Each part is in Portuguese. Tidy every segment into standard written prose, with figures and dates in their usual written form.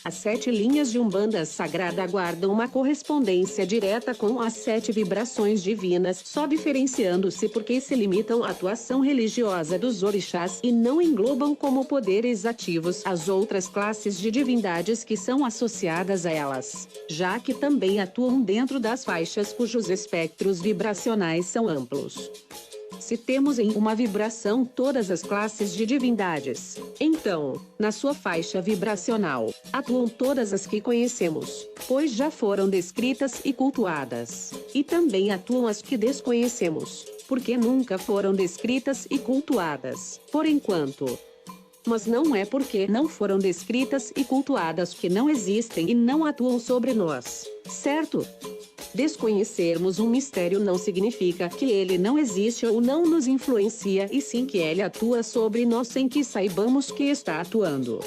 As 7 linhas de Umbanda Sagrada guardam uma correspondência direta com as 7 vibrações divinas, só diferenciando-se porque se limitam à atuação religiosa dos orixás e não englobam como poderes ativos as outras classes de divindades que são associadas a elas, já que também atuam dentro das faixas cujos espectros vibracionais são amplos. Se temos em uma vibração todas as classes de divindades, então, na sua faixa vibracional, atuam todas as que conhecemos, pois já foram descritas e cultuadas. E também atuam as que desconhecemos, porque nunca foram descritas e cultuadas, por enquanto. Mas não é porque não foram descritas e cultuadas que não existem e não atuam sobre nós, certo? Desconhecermos um mistério não significa que ele não existe ou não nos influencia, e sim que ele atua sobre nós sem que saibamos que está atuando.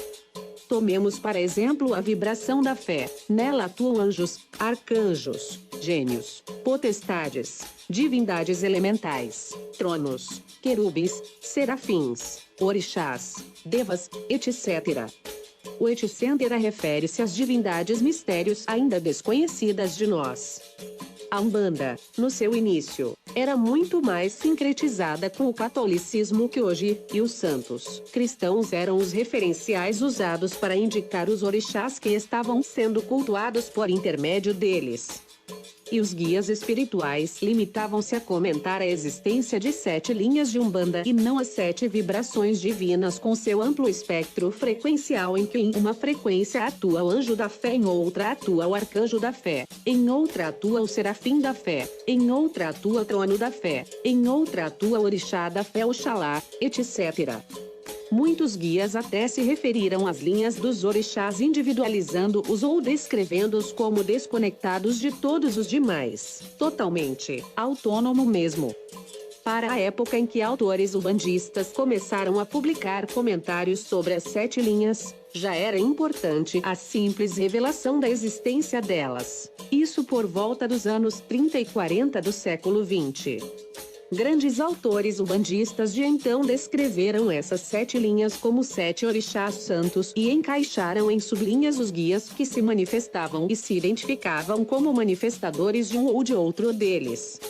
Tomemos para exemplo a vibração da fé. Nela atuam anjos, arcanjos, gênios, potestades, divindades elementais, tronos, querubins, serafins, orixás, devas, etc. O etc. refere-se às divindades mistérios ainda desconhecidas de nós. A Umbanda, no seu início, era muito mais sincretizada com o catolicismo que hoje, e os santos cristãos eram os referenciais usados para indicar os orixás que estavam sendo cultuados por intermédio deles. E os guias espirituais limitavam-se a comentar a existência de 7 linhas de Umbanda e não as 7 vibrações divinas com seu amplo espectro frequencial, em que em uma frequência atua o anjo da fé, em outra atua o arcanjo da fé, em outra atua o serafim da fé, em outra atua o trono da fé, em outra atua o orixá da fé, Oxalá, etc. Muitos guias até se referiram às linhas dos orixás individualizando-os ou descrevendo-os como desconectados de todos os demais, totalmente autônomo mesmo. Para a época em que autores umbandistas começaram a publicar comentários sobre as 7 linhas, já era importante a simples revelação da existência delas. Isso por volta dos anos 30 e 40 do século XX. Grandes autores umbandistas de então descreveram essas 7 linhas como 7 orixás santos e encaixaram em sublinhas os guias que se manifestavam e se identificavam como manifestadores de um ou de outro deles.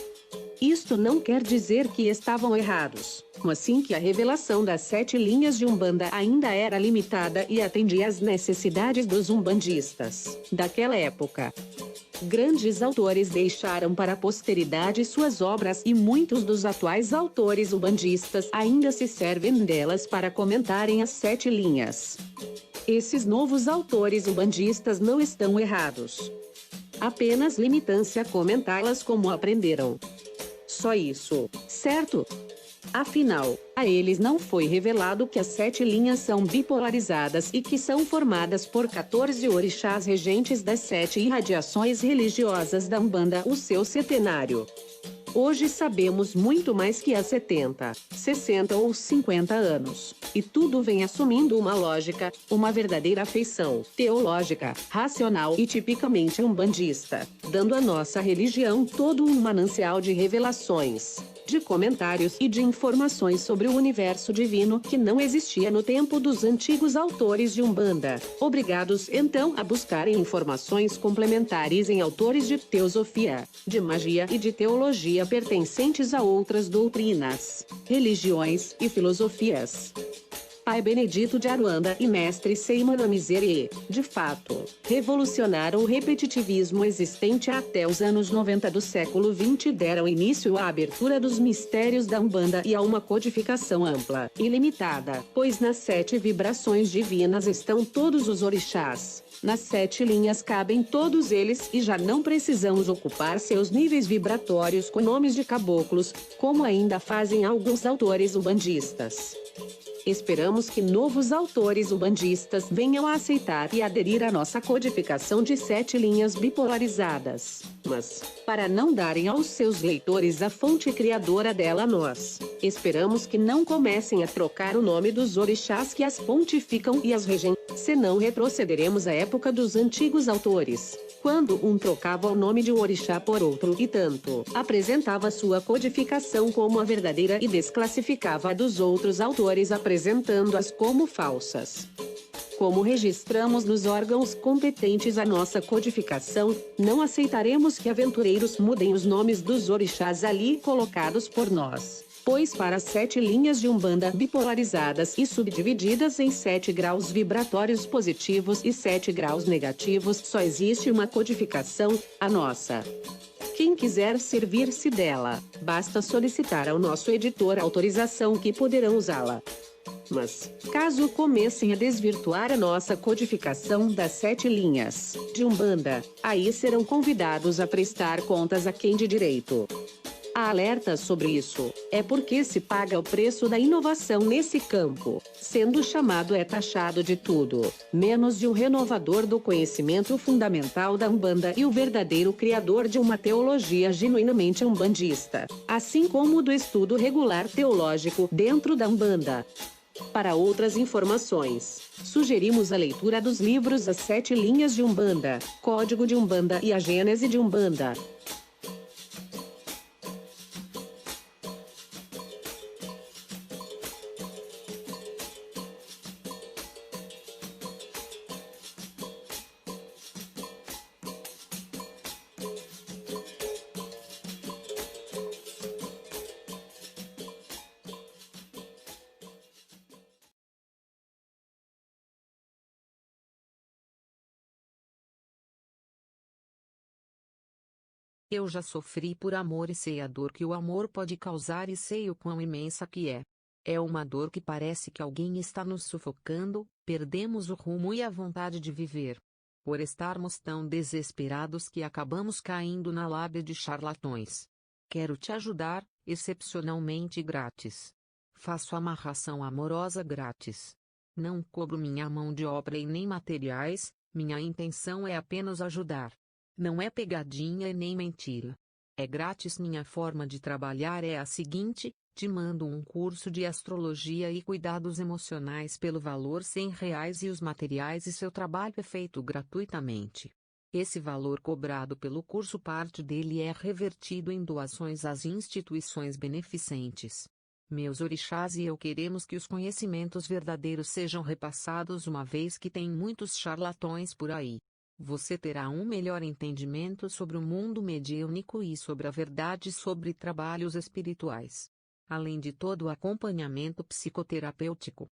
Isto não quer dizer que estavam errados, mas sim que a revelação das 7 linhas de Umbanda ainda era limitada e atendia às necessidades dos umbandistas daquela época. Grandes autores deixaram para a posteridade suas obras e muitos dos atuais autores umbandistas ainda se servem delas para comentarem as 7 linhas. Esses novos autores umbandistas não estão errados. Apenas limitância a comentá-las como aprenderam. Só isso, certo? Afinal, a eles não foi revelado que as 7 linhas são bipolarizadas e que são formadas por 14 orixás regentes das 7 irradiações religiosas da Umbanda, o seu setenário. Hoje sabemos muito mais que há 70, 60 ou 50 anos, e tudo vem assumindo uma lógica, uma verdadeira afeição teológica, racional e tipicamente umbandista, dando à nossa religião todo um manancial de revelações, de comentários e de informações sobre o universo divino que não existia no tempo dos antigos autores de Umbanda, obrigados então a buscarem informações complementares em autores de teosofia, de magia e de teologia pertencentes a outras doutrinas, religiões e filosofias. Pai Benedito de Aruanda e Mestre Seyma Namizere, de fato, revolucionaram o repetitivismo existente até os anos 90 do século XX e deram início à abertura dos mistérios da Umbanda e a uma codificação ampla e limitada, pois nas 7 vibrações divinas estão todos os orixás. Nas 7 linhas cabem todos eles e já não precisamos ocupar seus níveis vibratórios com nomes de caboclos, como ainda fazem alguns autores umbandistas. Esperamos que novos autores umbandistas venham a aceitar e aderir à nossa codificação de 7 linhas bipolarizadas. Mas, para não darem aos seus leitores a fonte criadora dela, nós esperamos que não comecem a trocar o nome dos orixás que as pontificam e as regem, senão retrocederemos à época dos antigos autores, quando um trocava o nome de um orixá por outro e tanto apresentava sua codificação como a verdadeira e desclassificava a dos outros autores apresentando-as como falsas. Como registramos nos órgãos competentes a nossa codificação, não aceitaremos que aventureiros mudem os nomes dos orixás ali colocados por nós. Pois para 7 linhas de Umbanda bipolarizadas e subdivididas em 7 graus vibratórios positivos e 7 graus negativos, só existe uma codificação, a nossa. Quem quiser servir-se dela, basta solicitar ao nosso editor autorização que poderão usá-la. Mas, caso comecem a desvirtuar a nossa codificação das 7 linhas de Umbanda, aí serão convidados a prestar contas a quem de direito. A alerta sobre isso é porque se paga o preço da inovação nesse campo, sendo chamado taxado de tudo, menos de um renovador do conhecimento fundamental da Umbanda e o verdadeiro criador de uma teologia genuinamente umbandista, assim como do estudo regular teológico dentro da Umbanda. Para outras informações, sugerimos a leitura dos livros As 7 Linhas de Umbanda, Código de Umbanda e a Gênese de Umbanda. Eu já sofri por amor e sei a dor que o amor pode causar e sei o quão imensa que é. É uma dor que parece que alguém está nos sufocando, perdemos o rumo e a vontade de viver. Por estarmos tão desesperados que acabamos caindo na lábia de charlatões. Quero te ajudar, excepcionalmente grátis. Faço amarração amorosa grátis. Não cobro minha mão de obra e nem materiais, minha intenção é apenas ajudar. Não é pegadinha e nem mentira. É grátis. Minha forma de trabalhar é a seguinte: te mando um curso de astrologia e cuidados emocionais pelo valor R$ 100 e os materiais e seu trabalho é feito gratuitamente. Esse valor cobrado pelo curso, parte dele é revertido em doações às instituições beneficentes. Meus orixás e eu queremos que os conhecimentos verdadeiros sejam repassados, uma vez que tem muitos charlatões por aí. Você terá um melhor entendimento sobre o mundo mediúnico e sobre a verdade sobre trabalhos espirituais. Além de todo o acompanhamento psicoterapêutico,